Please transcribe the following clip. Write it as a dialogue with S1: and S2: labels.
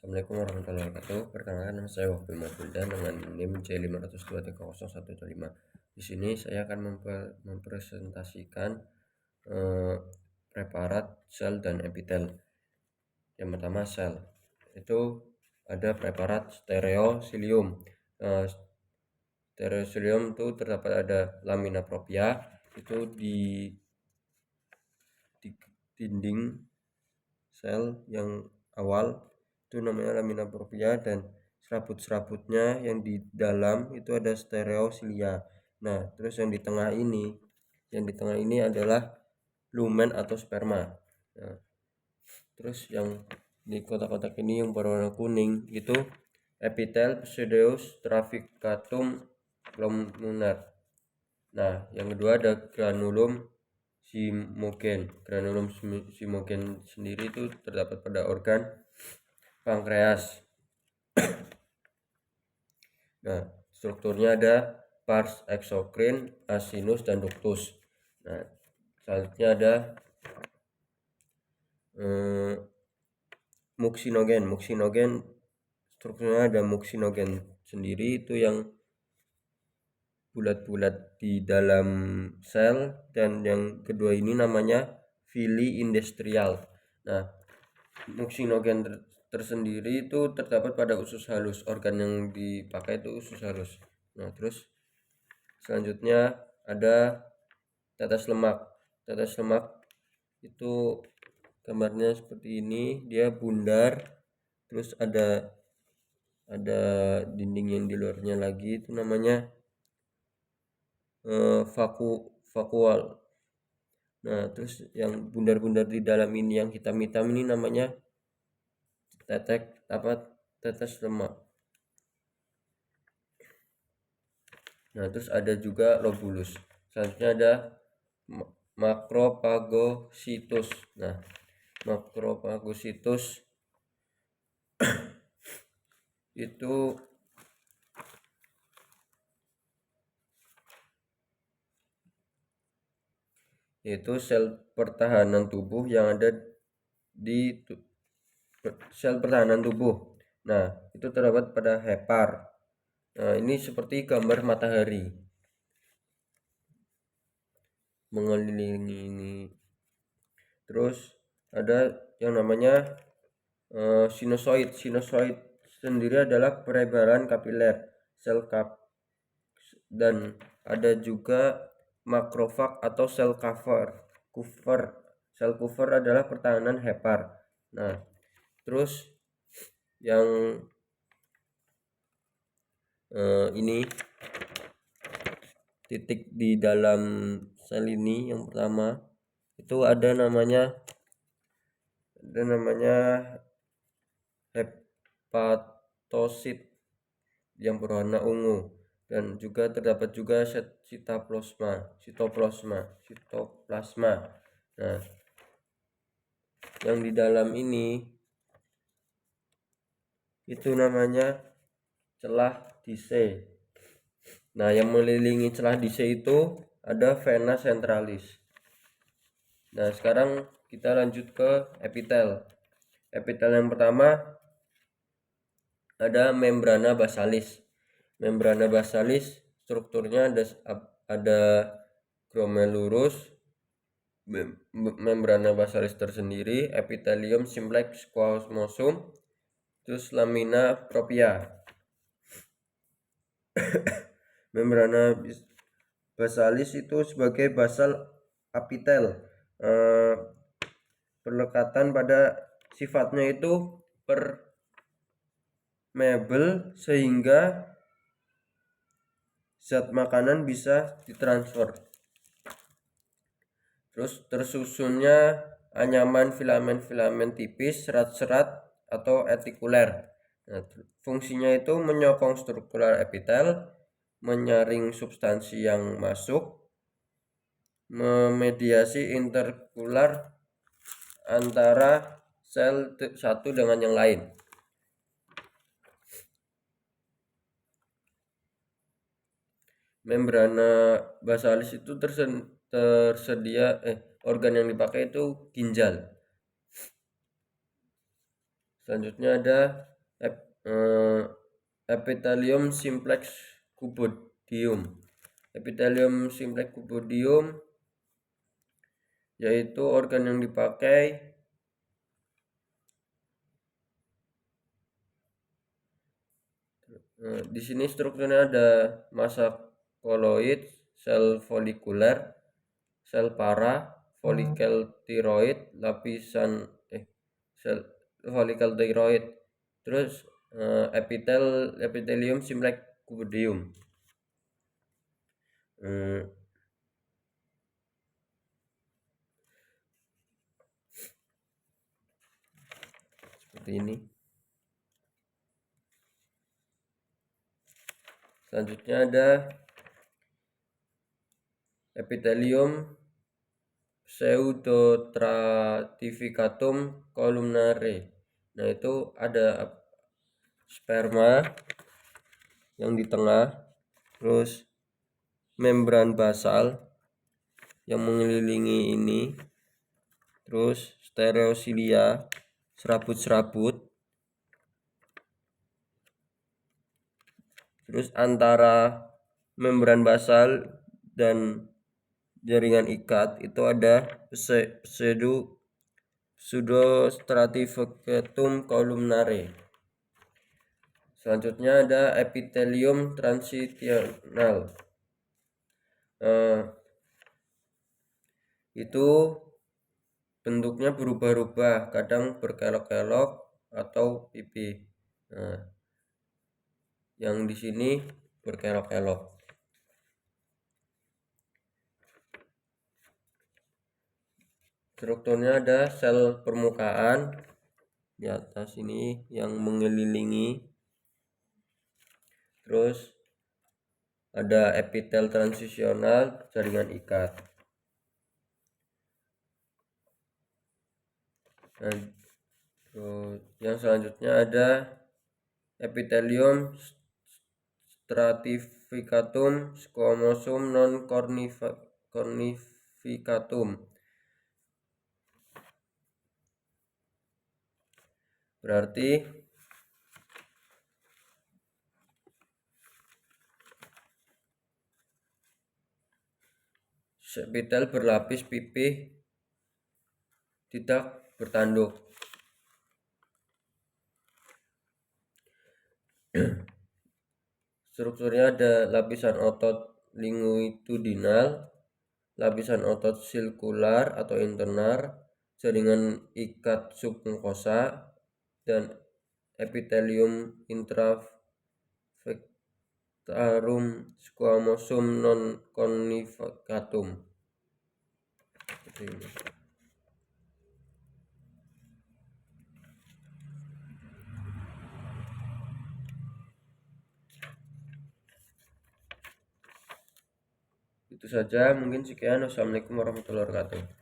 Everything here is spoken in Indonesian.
S1: Assalamualaikum warahmatullahi wabarakatuh. Perkenalkan, nama saya Wahbi Mafildan dengan NIM C5023015. Di sini saya akan mempresentasikan preparat sel dan epitel. Yang pertama, sel. Itu ada preparat stereosilium. Stereosilium itu terdapat ada lamina propria, itu di dinding sel yang awal itu namanya lamina propria, dan serabut-serabutnya yang di dalam itu ada stereosilia. Nah, terus yang di tengah ini adalah lumen atau sperma. Nah, terus yang di kotak-kotak ini yang berwarna kuning itu epitel pseudoeus trafficatum glomerular. Nah, yang kedua ada granulum simogen. Granulum simogen sendiri itu terdapat pada organ pankreas. Nah, strukturnya ada pars exokrin, acinus, dan ductus. Nah, selanjutnya ada muksinogen. Muksinogen strukturnya ada muksinogen sendiri, itu yang bulat-bulat di dalam sel, dan yang kedua ini namanya fili industrial. Nah, muksinogen tersendiri itu terdapat pada usus halus. Organ yang dipakai itu usus halus. Nah, terus selanjutnya ada tetes lemak. Tetes lemak itu gambarnya seperti ini, dia bundar, terus ada dinding yang di luarnya lagi, itu namanya vakuol. Nah, terus yang bundar-bundar di dalam ini yang hitam-hitam ini namanya tetes lemak. Nah, terus ada juga lobulus. Selanjutnya ada makropagositus. Nah, makropagositus itu sel pertahanan tubuh yang ada di sel pertahanan tubuh. Nah, itu terdapat pada hepar. Nah, ini seperti gambar matahari mengelilingi ini. Terus ada yang namanya sinusoid. Sinusoid sendiri adalah perebaran kapiler sel dan ada juga makrofag atau sel cover. Sel cover adalah pertahanan hepar. Nah, terus yang ini titik di dalam sel ini yang pertama itu ada namanya hepatosit yang berwarna ungu, dan juga terdapat juga sitoplasma. Nah, yang di dalam ini itu namanya celah Dise. Nah, yang mengelilingi celah Dise itu ada vena centralis. Nah, sekarang kita lanjut ke epitel. Epitel yang pertama ada membrana basalis. Membrana basalis strukturnya ada glomerulus, membrana basalis tersendiri, epithelium simplex squamosum, terus lamina propria. Membrana basalis itu sebagai basal apitel, perlekatan pada sifatnya itu permeable sehingga zat makanan bisa ditransfer. Terus tersusunnya anyaman filamen-filamen tipis, serat-serat atau etikuler. Nah, fungsinya itu menyokong struktural epitel, menyaring substansi yang masuk, memediasi interkular antara sel satu dengan yang lain. Membrana basalis itu tersedia organ yang dipakai itu ginjal. Selanjutnya ada epithelium simplex cubodium. Epithelium simplex cubodium yaitu organ yang dipakai di sini strukturnya ada massa koloid, sel folikuler, sel para, folikel tiroid, sel folikel tiroid, terus epithelium simplex cubodium. Seperti ini. Selanjutnya ada epithelium pseudostratificatum columnare. Nah, itu ada sperma yang di tengah, terus membran basal yang mengelilingi ini, terus stereosilia, serabut-serabut, terus antara membran basal dan jaringan ikat itu ada pseudostratificatum columnare. Selanjutnya ada epithelium transitional. Itu bentuknya berubah-ubah, kadang berkelok-kelok atau pipi. Nah, yang di sini berkelok-kelok. Strukturnya ada sel permukaan di atas ini yang mengelilingi, terus ada epitel transisional, jaringan ikat. Nah, yang selanjutnya ada epithelium stratificatum squamosum non cornificatum. Berarti epitel berlapis pipih tidak bertanduk. Strukturnya ada lapisan otot linguitudinal, lapisan otot sirkular atau internar, jaringan ikat submukosa, dan epithelium intravertebrum squamosum non cornificatum. Itu saja, mungkin sekian. Wassalamualaikum warahmatullahi wabarakatuh.